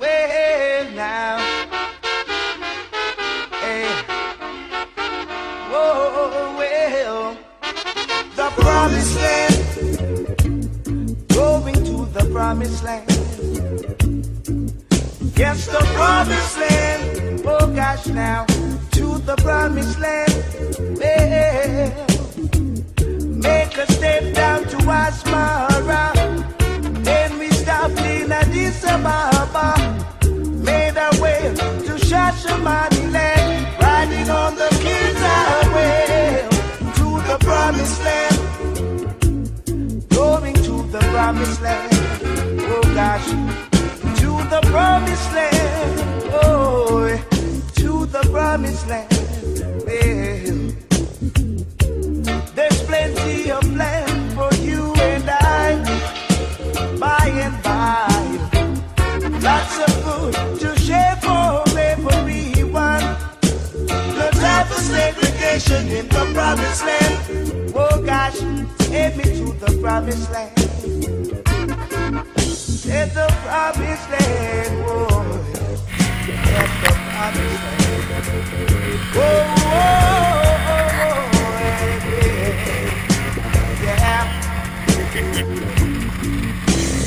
well now, hey, oh well, the promised land, going to the promised land. Yes, the promised land, oh gosh now, to the promised land. Well, make a step down to Asmara, then we stopped in Addis Ababa, made our way to Shashamani land, riding on the King's Highway, to the promised land, going to the promised land, oh gosh. The promised land, oh, to the promised land. Well, there's plenty of land for you and I, by and by. Lots of food to share for everyone. No time for segregation in the promised land. Oh gosh, take me to the promised land. At the promised land, oh, at the promised land, oh, yeah.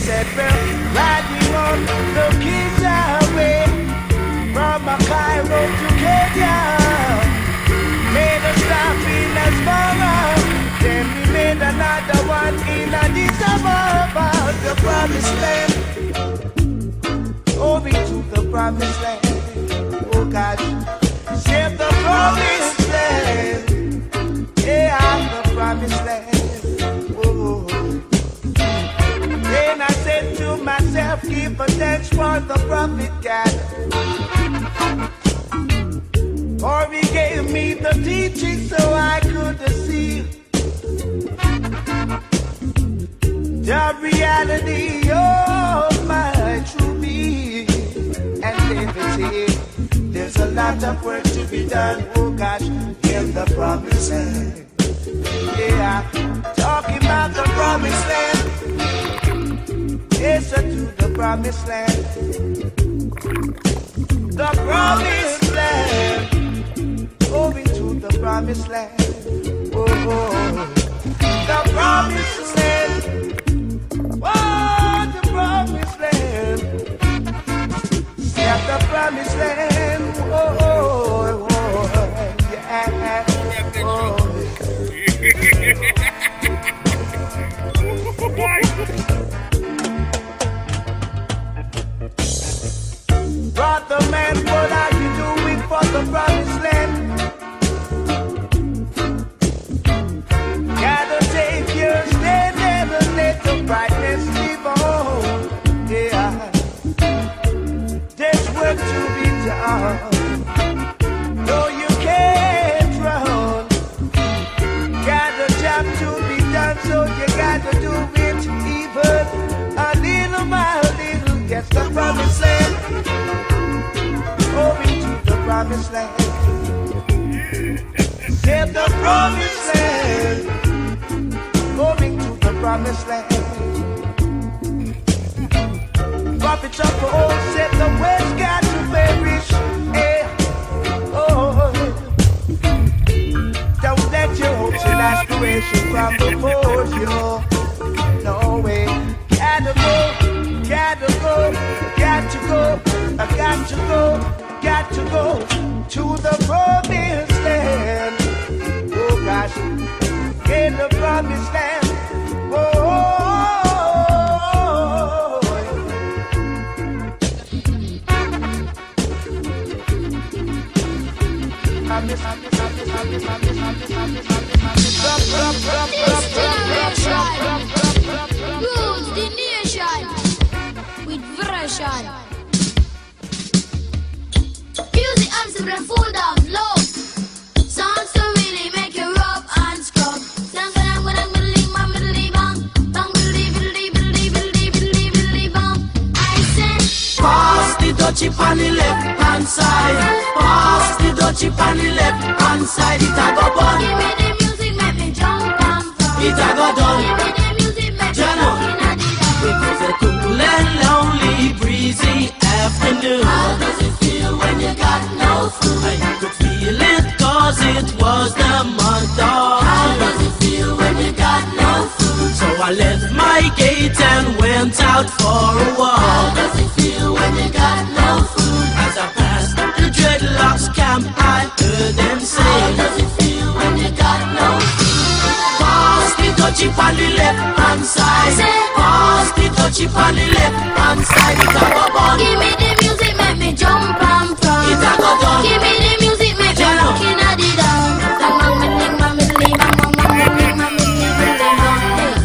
Said we're riding on the King's Highway from Cairo to Kenya. Made a stop in Asmara, then we made another one in Addis Ababa. The promised land, going to the promised land. Oh gosh, save the promised land. Yeah, the promised land. Oh, then I said to myself, give a thanks for the prophet God, for he gave me the teaching so I could see the reality of my true being and liberty. There's a lot of work to be done, oh gosh, in the promised land. Yeah, talking about the promised land. Yes, to the promised land. The promised land, going to the promised land. Oh, the promised land. Oh, the promised land. Yeah, the promised land. Oh, oh, oh yeah. Oh. Brother man, what are you doing for the promised land? Gotta take your stand and let the brightness live on. Yeah, there's work to be done. No, you can't run. Got a job to be done, so you gotta do it even a little by little. Gets the promised land, going to the promised land. Get the promised land, going to the promised land. Prophets of old said the west got to perish. Hey, oh, don't let your hopes and aspirations from before you. No way, gotta go, gotta go, got to go, I got to go, got to go to the promised land. Oh gosh, in the promised land. Oh, Rules the nation with version. Music answer the full of love. Songs to really make you rub and scrub. Pass the dutchie on the left hand side. Pass the dutchie on the left hand side. It a go bun. Give me the music, make me jump and fall. It a go done. Give me the music, make me jump in a it was the month of June. How does it feel when you got no food? So I left my gate and went out for a walk. How does it feel when you got no food? As I passed the dreadlocks camp, I heard them say, how does it feel when you got no food? Pass the touchy on the left hand side. Pass the touchy on the left hand side. It a go bun. Give me the music, make me jump and prance. It a go done. Give me the music, make me rock inna the dance. Bang bang me ding, bang me ding, bang bang bang me ding, bang me ding, bang bang.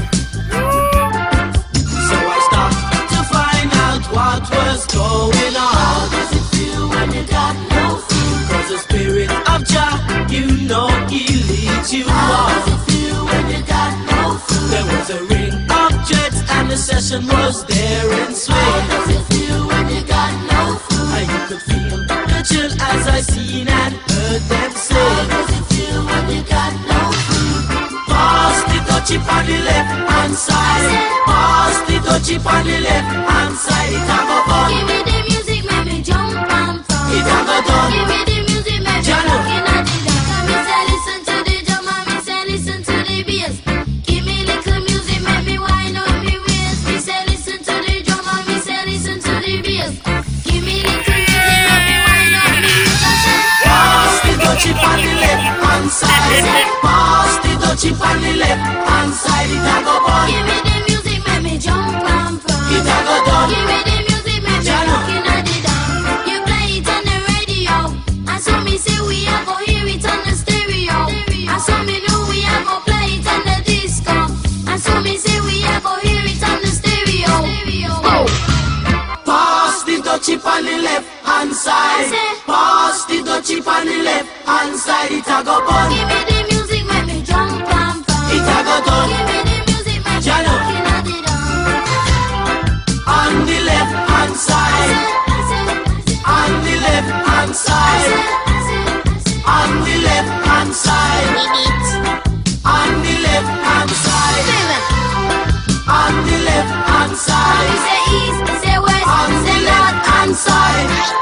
So I stopped to find out what was going on. How does it feel when you got no food? 'Cause the spirit of Jah, you know he leads you on. How does it feel when you got no food? There was a ring of jets and the session was there in swing. How does it feel when you got no food? And you could feel the chill as I seen and heard them say, how does it feel when you got no food? Pass the touchy on the left hand side. Pass the touchy on the left hand side. It a go bun. Give me the music, make me jump and prance. It a go done. Give me the music, make me Jano. rock inna the dance. Me say listen to the drum and me say listen to the bass. Give me little music, make me wind up me waist. Me say listen to the drum and me say listen to the bass. Give me little music, make me wind up me waist. Pass the touchy on the left hand side. Pass the touchy on the left hand side. It a go bun. Give me the music, make me jump and prance. It a go done. Give me the music, make me Jano. rock inna the dance. You play it on the radio, and so me say we a go hear it on the stereo. And so me know we a go play it on the disco. And so me say we a go hear it on the stereo. Pass the touchy on the left hand side. Pass the touchy on the left hand side. It a go bun. Give me the music, make me jump and prance. It a go done. Give me the music, make me Jano. rock inna the dance. On the left hand side. On the left hand side. On the left hand side. On the left hand side. On the left hand side. Say east, say west, On the say left north hand and side. south.